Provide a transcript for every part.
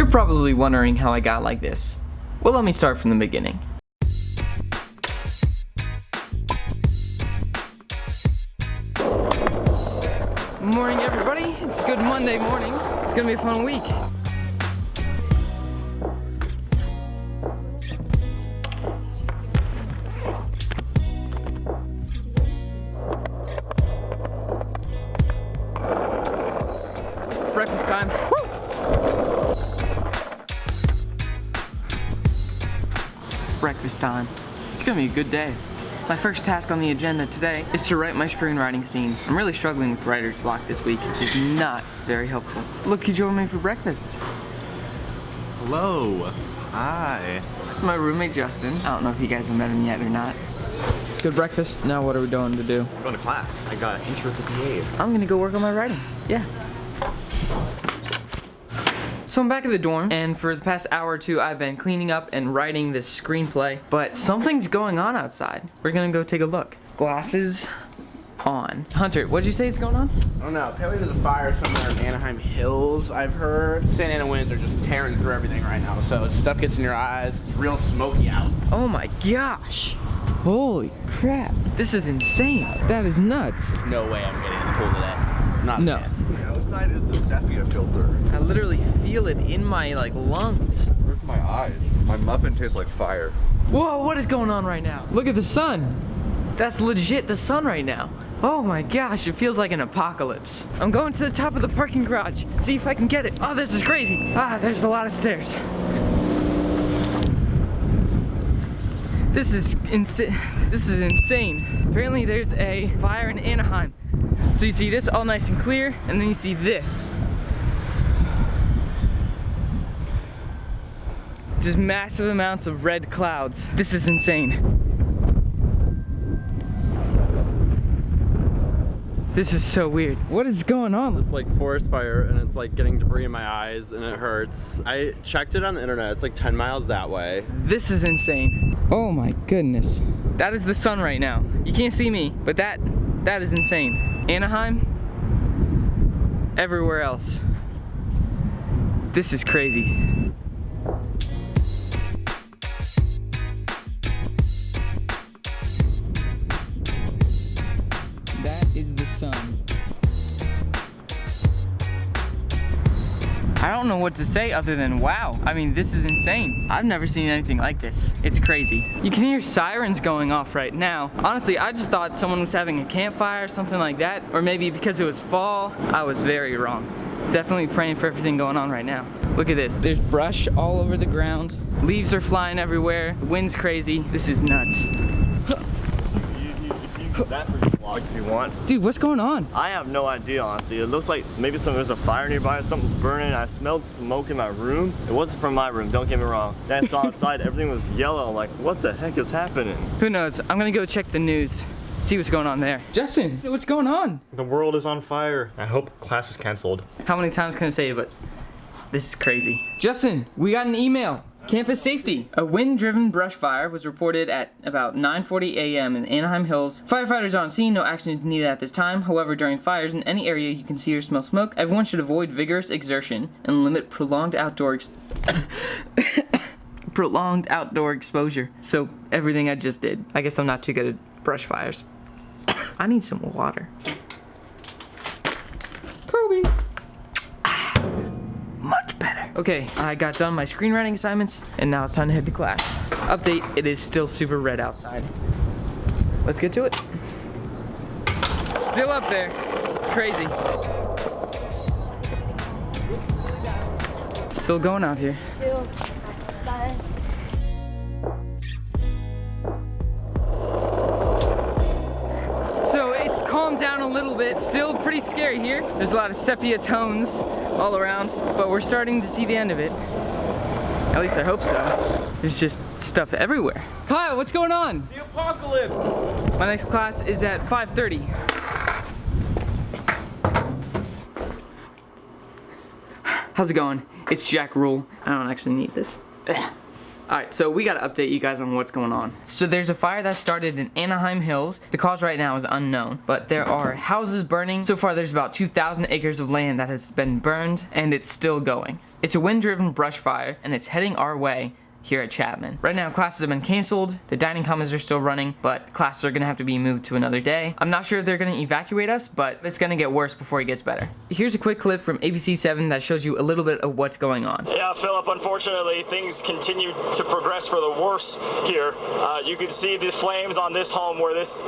probably wondering how I got like this. Well, let me start from the beginning. Morning, everybody. It's good Monday morning. It's gonna be a fun week. Breakfast time. Woo! Breakfast time. It's gonna be a good day. My first task on the agenda today is to write my screenwriting scene. I'm really struggling with writer's block this week, which is not very helpful. Look who joined me for breakfast. Hello. Hi. This is my roommate Justin. I don't know if you guys have met him yet or not. Good breakfast. Now what are we going to do? I'm going to class. I got intro to PA. I'm gonna go work on my writing. Yeah. So I'm back at the dorm, and for the past hour or two I've been cleaning up and writing this screenplay, but something's going on outside. We're gonna go take a look. Glasses on. Hunter, what did you say is going on? I don't know. Apparently there's a fire somewhere in Anaheim Hills, I've heard. Santa Ana winds are just tearing through everything right now, so stuff gets in your eyes. It's real smoky out. Oh my gosh. Holy crap. This is insane. That is nuts. There's no way I'm getting in the pool today. Not a chance. The outside is the sepia filter. I literally feel it in my lungs. Where's my eyes? My muffin tastes like fire. Whoa, what is going on right now? Look at the sun. That's legit the sun right now. Oh my gosh, it feels like an apocalypse. I'm going to the top of the parking garage. See if I can get it. Oh, this is crazy. Ah, there's a lot of stairs. This is insane. Apparently there's a fire in Anaheim. So you see this all nice and clear, and then you see this. Just massive amounts of red clouds. This is insane. This is so weird. What is going on? This forest fire, and it's getting debris in my eyes and it hurts. I checked it on the internet. It's 10 miles that way. This is insane. Oh my goodness. That is the sun right now. You can't see me, but that is insane. Anaheim, everywhere else. This is crazy. That is the sun. I don't know what to say other than wow. I mean, this is insane. I've never seen anything like this. It's crazy. You can hear sirens going off right now. Honestly, I just thought someone was having a campfire or something like that. Or maybe because it was fall. I was very wrong. Definitely praying for everything going on right now. Look at this. There's brush all over the ground. Leaves are flying everywhere. The wind's crazy. This is nuts. You can use that for your vlog if you want. Dude, what's going on? I have no idea, honestly. It looks like maybe there's a fire nearby, something's burning. I smelled smoke in my room. It wasn't from my room, don't get me wrong. Then I saw outside, everything was yellow. I'm like, what the heck is happening? Who knows? I'm gonna go check the news. See what's going on there. Justin, what's going on? The world is on fire. I hope class is canceled. How many times can I say it, but this is crazy. Justin, we got an email. Campus safety. A wind-driven brush fire was reported at about 9:40 a.m. in Anaheim Hills. Firefighters are on scene. No action is needed at this time. However, during fires in any area you can see or smell smoke, everyone should avoid vigorous exertion and limit prolonged outdoor exposure. So everything I just did. I guess I'm not too good at brush fires. I need some water. Kobe. Much better. Okay, I got done my screenwriting assignments, and now it's time to head to class. Update, it is still super red outside. Let's get to it. Still up there. It's crazy. Still going out here. Bye. So it's calmed down a little bit. Still pretty scary here. There's a lot of sepia tones all around, but we're starting to see the end of it. At least I hope so. There's just stuff everywhere. Kyle, what's going on? The apocalypse! My next class is at 5:30. How's it going? It's Jack Ruhl. I don't actually need this. Alright, so we gotta update you guys on what's going on. So there's a fire that started in Anaheim Hills. The cause right now is unknown, but there are houses burning. So far there's about 2,000 acres of land that has been burned, and it's still going. It's a wind-driven brush fire, and it's heading our way here at Chapman. Right now, classes have been canceled, the dining commons are still running, but classes are gonna have to be moved to another day. I'm not sure if they're gonna evacuate us, but it's gonna get worse before it gets better. Here's a quick clip from ABC 7 that shows you a little bit of what's going on. Yeah, Philip, unfortunately, things continue to progress for the worse here. You can see the flames on this home where this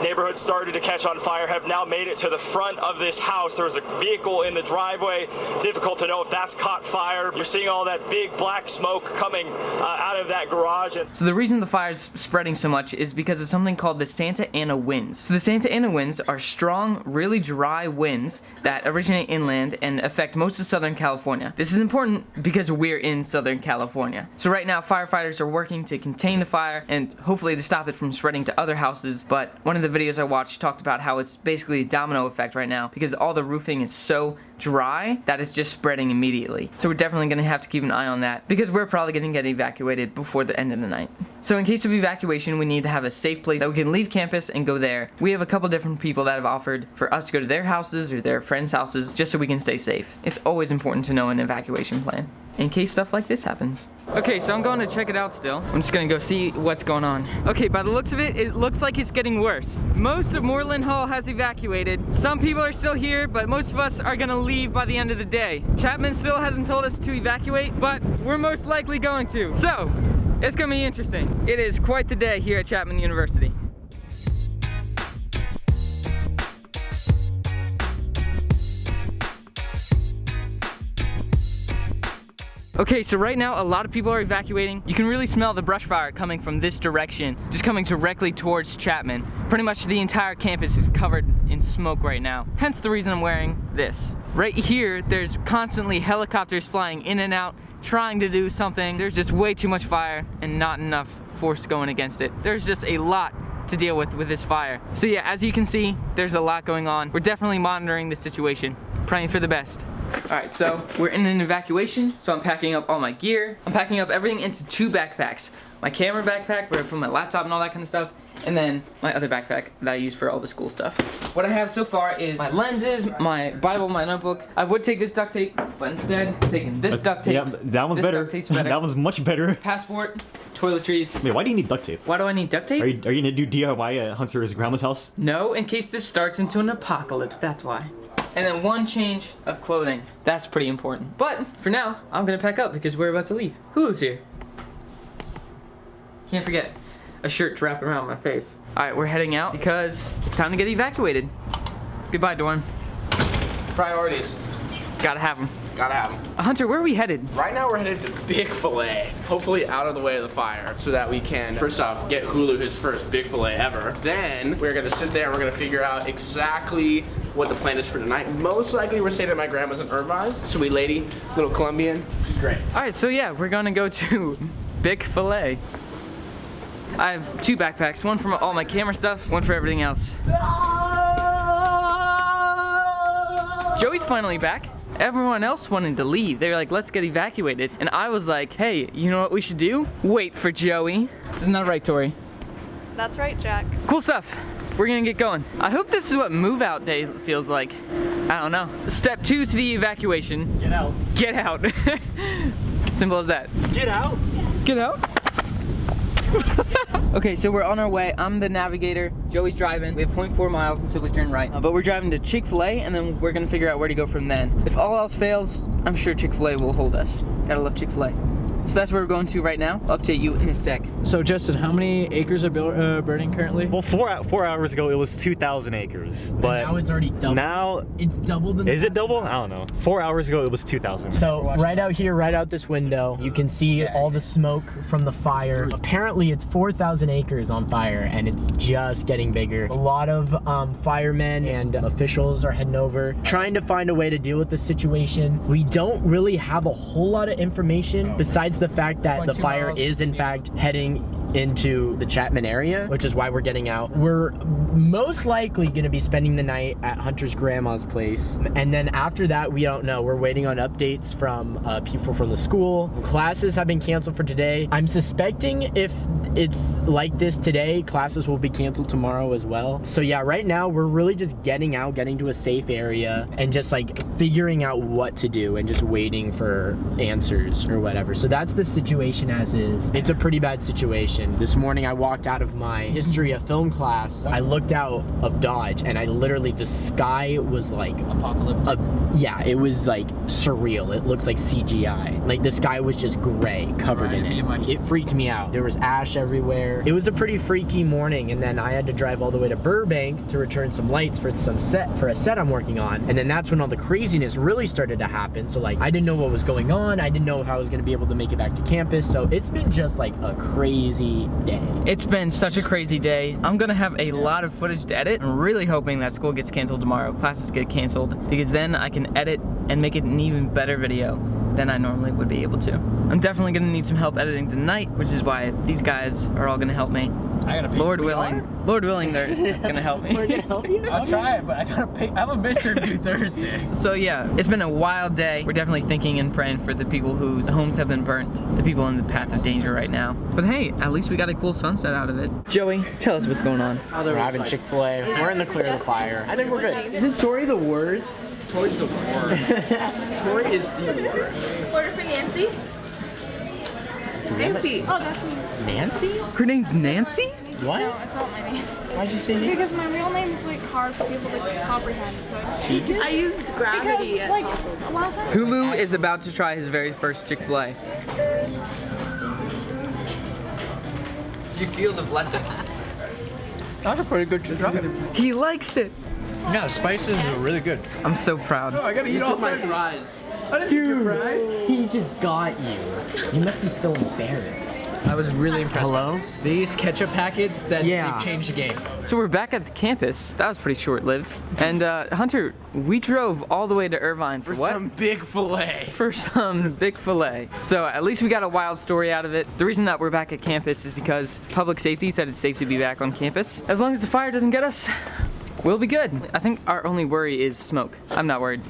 neighborhood started to catch on fire have now made it to the front of this house. There was a vehicle in the driveway. Difficult to know if that's caught fire. You're seeing all that big black smoke coming out of that garage. So the reason the fire's spreading so much is because of something called the Santa Ana winds. So the Santa Ana winds are strong, really dry winds that originate inland and affect most of Southern California. This is important because we're in Southern California. So right now, firefighters are working to contain the fire and hopefully to stop it from spreading to other houses, but one of the videos I watched talked about how it's basically a domino effect right now because all the roofing is so dry that it's just spreading immediately. So we're definitely going to have to keep an eye on that because we're probably going to get evacuated before the end of the night. So in case of evacuation, we need to have a safe place that we can leave campus and go there. We have a couple different people that have offered for us to go to their houses or their friends' houses just so we can stay safe. It's always important to know an evacuation plan in case stuff like this happens. Okay, so I'm going to check it out still. I'm just gonna go see what's going on. Okay, by the looks of it, it looks like it's getting worse. Most of Moreland Hall has evacuated. Some people are still here, but most of us are gonna leave by the end of the day. Chapman still hasn't told us to evacuate, but we're most likely going to. So, it's gonna be interesting. It is quite the day here at Chapman University. Okay, so right now a lot of people are evacuating. You can really smell the brush fire coming from this direction, just coming directly towards Chapman. Pretty much the entire campus is covered in smoke right now, hence the reason I'm wearing this. Right here, there's constantly helicopters flying in and out, trying to do something. There's just way too much fire and not enough force going against it. There's just a lot to deal with this fire. So yeah, as you can see, there's a lot going on. We're definitely monitoring the situation, praying for the best. Alright, so we're in an evacuation, so I'm packing up all my gear. I'm packing up everything into 2 backpacks. My camera backpack, where I put my laptop and all that kind of stuff, and then my other backpack that I use for all the school stuff. What I have so far is my lenses, my Bible, my notebook. I would take this duct tape, but instead I'm taking this duct tape. Yeah, that one's better. That one's much better. Passport, toiletries. Wait, why do you need duct tape? Why do I need duct tape? Are you gonna do DIY at Hunter's grandma's house? No, in case this starts into an apocalypse, that's why. And then 1 change of clothing. That's pretty important. But for now, I'm gonna pack up because we're about to leave. Hulu's here. Can't forget a shirt to wrap around my face. Alright, we're heading out because it's time to get evacuated. Goodbye, Dorn. Priorities. Gotta have them. Gotta have them. Hunter, where are we headed? Right now we're headed to Chick-Fil-A, hopefully out of the way of the fire, so that we can, first off, get Hulu his first Chick-Fil-A ever. Then we're gonna sit there and we're gonna figure out exactly what the plan is for tonight. Most likely we're staying at my grandma's in Irvine. Sweet lady, little Colombian, she's great. Alright, so yeah, we're gonna go to Chick-Fil-A. I have 2 backpacks, one for all my camera stuff, one for everything else. Joey's finally back. Everyone else wanted to leave. They were like, let's get evacuated. And I was like, hey, you know what we should do? Wait for Joey. Isn't that right, Tori? That's right, Jack. Cool stuff. We're gonna get going. I hope this is what move out day feels like. I don't know. Step 2 to the evacuation. Get out. Get out. Simple as that. Get out. Get out. Okay, so we're on our way. I'm the navigator. Joey's driving. We have 0.4 miles until we turn right. But we're driving to Chick-Fil-A, and then we're gonna figure out where to go from then. If all else fails, I'm sure Chick-Fil-A will hold us. Gotta love Chick-Fil-A. So that's where we're going to right now. I'll update you in a sec. So Justin, how many acres are burning currently? Well, four hours ago it was 2,000 acres, but now it's already doubled. Now it's doubled. Is it double? I don't know. 4 hours ago it was 2,000. So right out here, right out this window, you can see all the smoke from the fire. Apparently it's 4,000 acres on fire, and it's just getting bigger. A lot of firemen and officials are heading over, trying to find a way to deal with the situation. We don't really have a whole lot of information besides the fact that the fire is in fact heading into the Chapman area, which is why we're getting out. We're most likely gonna be spending the night at Hunter's grandma's place. And then after that, we don't know. We're waiting on updates from people from the school. Classes have been canceled for today. I'm suspecting if it's like this today, classes will be canceled tomorrow as well. So yeah, right now we're really just getting out, getting to a safe area and just like figuring out what to do and just waiting for answers or whatever. So that's the situation as is. It's a pretty bad situation. This morning I walked out of my history of film class. I looked out of Dodge and I literally, the sky was like apocalyptic. Yeah, it was like surreal. It looks like CGI. Like the sky was just gray, covered in it. It freaked me out. There was ash everywhere. It was a pretty freaky morning, and then I had to drive all the way to Burbank to return some lights for a set I'm working on. And then that's when all the craziness really started to happen. So like I didn't know what was going on. I didn't know if I was gonna be able to make it back to campus. So it's been just like a crazy day. It's been such a crazy day. I'm gonna have a lot of footage to edit. I'm really hoping that school gets canceled tomorrow, classes get canceled, because then I can edit and make it an even better video than I normally would be able to. I'm definitely gonna need some help editing tonight, which is why these guys are all gonna help me. Lord willing, they're gonna help me. We're gonna help you? I'll try it, but I have a mission due Thursday. So yeah, it's been a wild day. We're definitely thinking and praying for the people whose homes have been burnt, the people in the path of danger right now. But hey, at least we got a cool sunset out of it. Joey, tell us what's going on. We're having Chick-Fil-A. We're in the clear of the fire. I think we're good. Isn't Tori the worst? Tori's the worst. Tori is the worst. Order for Nancy. Nancy. Oh, that's me. Nancy? Her name's Nancy? What? No, it's not my name. Why'd you say Nancy? Because my real name is like hard for people to comprehend, so I used gravity because, like, last time. Hulu is about to try his very first Chick-fil-A. Do you feel the blessings? That's a pretty good Chick-fil-A. He likes it. Yeah, the spices are really good. I'm so proud. I gotta eat all my fries. Dude, he just got you. You must be so embarrassed. I was really impressed. Hello? These ketchup packets, they've changed the game. So we're back at the campus. That was pretty short-lived. And Hunter, we drove all the way to Irvine for what? Some big filet. For some big filet. So at least we got a wild story out of it. The reason that we're back at campus is because public safety said it's safe to be back on campus. As long as the fire doesn't get us, we'll be good. I think our only worry is smoke. I'm not worried.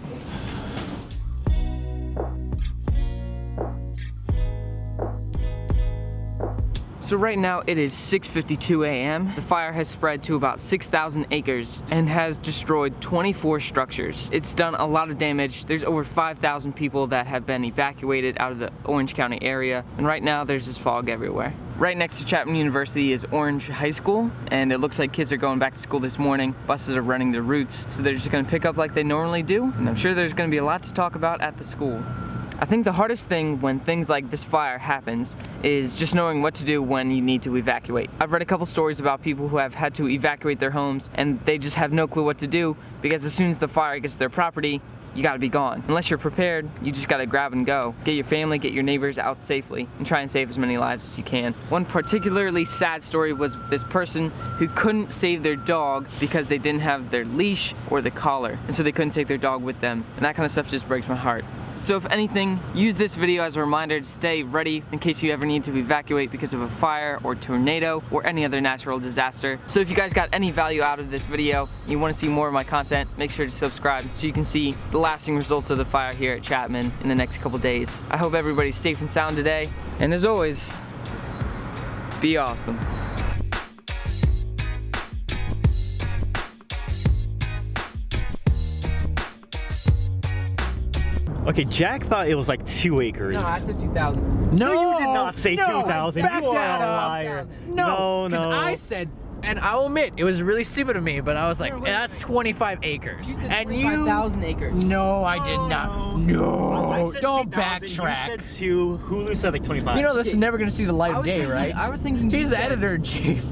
So right now it is 6:52 a.m. The fire has spread to about 6,000 acres and has destroyed 24 structures. It's done a lot of damage. There's over 5,000 people that have been evacuated out of the Orange County area, and right now there's just fog everywhere. Right next to Chapman University is Orange High School, and it looks like kids are going back to school this morning. Buses are running their routes, so they're just gonna pick up like they normally do, and I'm sure there's gonna be a lot to talk about at the school. I think the hardest thing when things like this fire happens is just knowing what to do when you need to evacuate. I've read a couple stories about people who have had to evacuate their homes and they just have no clue what to do because as soon as the fire gets to their property, you gotta be gone. Unless you're prepared, you just gotta grab and go. Get your family, get your neighbors out safely, and try and save as many lives as you can. One particularly sad story was this person who couldn't save their dog because they didn't have their leash or the collar, and so they couldn't take their dog with them. And that kind of stuff just breaks my heart. So if anything, use this video as a reminder to stay ready in case you ever need to evacuate because of a fire or tornado or any other natural disaster. So if you guys got any value out of this video and you want to see more of my content, make sure to subscribe so you can see the lasting results of the fire here at Chapman in the next couple days. I hope everybody's safe and sound today, and as always, be awesome. Okay, Jack thought it was like 2 acres. No, I said 2,000. No, you did not say 2,000. back You are that a up. liar. No, no. I said, and I'll admit, it was really stupid of me, but I was like, that's 25 acres. You said and 25,000 acres. No, I did not. No, I said don't 2,000, backtrack. You said 2. Hulu said like 25. You know this is never gonna see the light of day, thinking, right? I was thinking He's you the said- editor-in-chief.